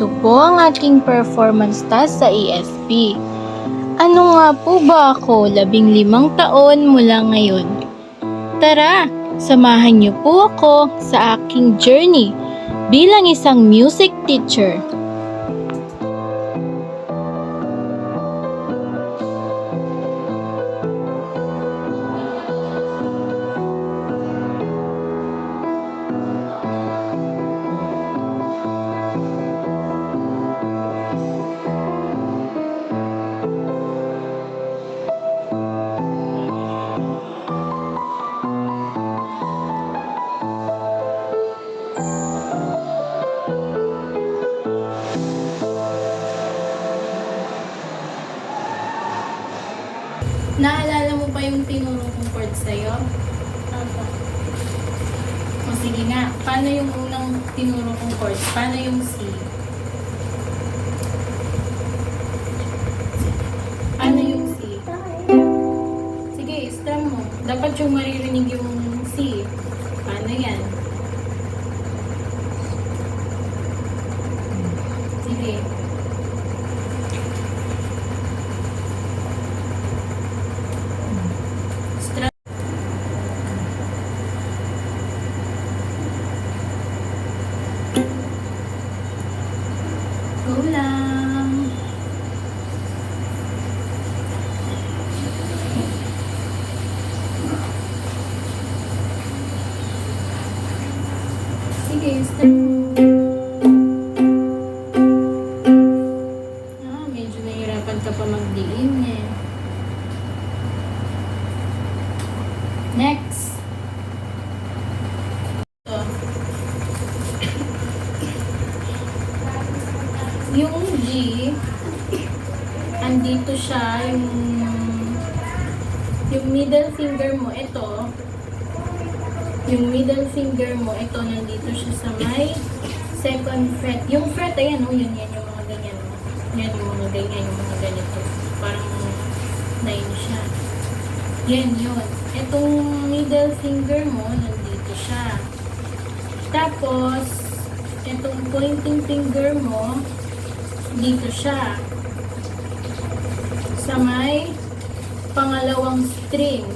Ito po ang aking performance task sa ESP. Ano nga po ba ako 15 taon mula ngayon? Tara, samahan niyo po ako sa aking journey bilang isang music teacher. Naalala mo pa yung tinuro kong chord sa'yo? Opo. O sige nga, paano yung unang tinuro kong chord? Paano yung C? Paano yung C? Sige, strum mo. Dapat yung maririnig yung C. Paano yan? Sige. Strum. Go lang. Sige, strum mo. Medyo nahihirapan ka pa magdiin eh. Next. Ito. Yung G, andito siya, yung middle finger mo, ito, yung middle finger mo, ito, nandito siya sa may second fret. Yung fret, ayan, oh, yun, yan, yung mga ganyan, oh. Yan, yung mga ganyan, yung mga ganito. Parang 9 siya. Yan, yun. Itong middle finger mo, nandito siya. Tapos, itong pointing finger mo, dito siya. Sa may pangalawang string.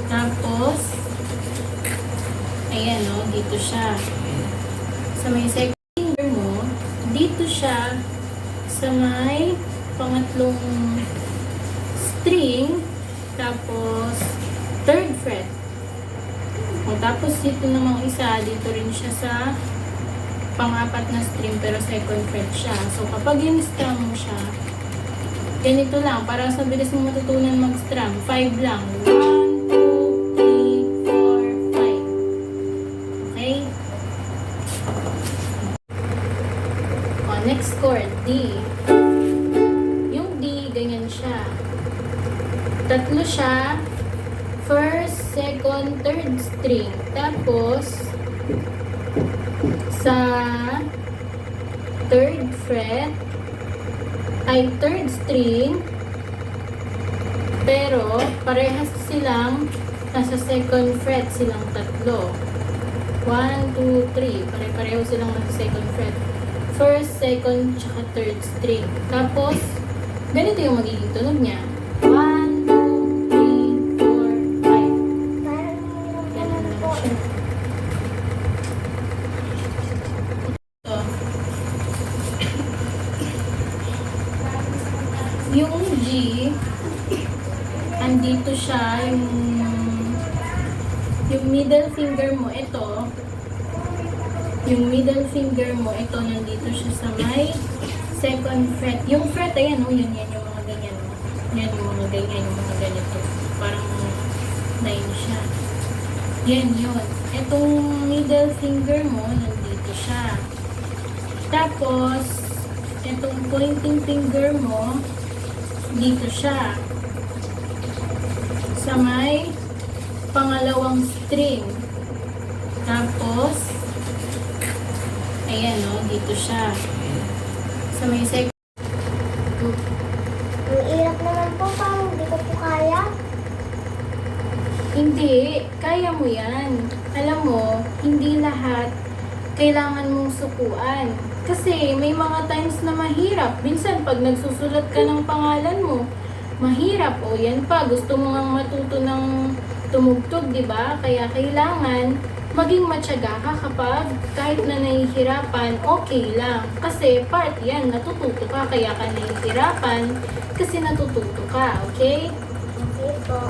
Tapos, ayan o, dito siya. Sa may second finger mo, dito siya sa may pangatlong string. Tapos, third fret. O, tapos dito namang isa, dito rin siya sa pang-apat na string pero second fret siya. So, kapag in-strum mo siya, ganito lang. Para sa bilis mo matutunan mag-strum. 5 lang. 1, 2, 3, 4, 5. Okay? O, next chord, D. Yung D, ganyan siya. Tatlo siya. First, second, third string. Tapos, sa third fret, ay third string, pero parehas silang nasa second fret silang tatlo. 1, 2, 3. Pare-pareho silang nasa second fret. First, second, tsaka third string. Tapos, ganito yung magiging tunog niya. 1, 2, 3, 4, 5. Ganun lang siya. Yung G, andito siya, yung middle finger mo, ito, yung middle finger mo, ito, nandito siya sa may second fret. Yung fret, ayan, oh, yun, yan, yung mga ganyan, oh. Yan, yung mga ganyan, yung mga ganito. Parang 9 siya. Yan, yun. Itong middle finger mo, nandito siya. Tapos, itong pointing finger mo, dito siya. Sa may pangalawang string. Tapos, ayan o, dito siya. Sa may second. Ang hirap naman po, parang hindi ko po kaya. Hindi, kaya mo yan. Alam mo, hindi lahat kailangan mong sukuan. Kasi may mga times na mahirap. Minsan, pag nagsusulat ka ng pangalan mo, mahirap. O yan pa, gusto mo ngang matuto ng tumugtog, di ba? Kaya kailangan maging matyaga ka kapag kahit na nahihirapan, okay lang. Kasi part yan, natututo ka. Kaya ka nahihirapan kasi natututo ka, okay? Okay po.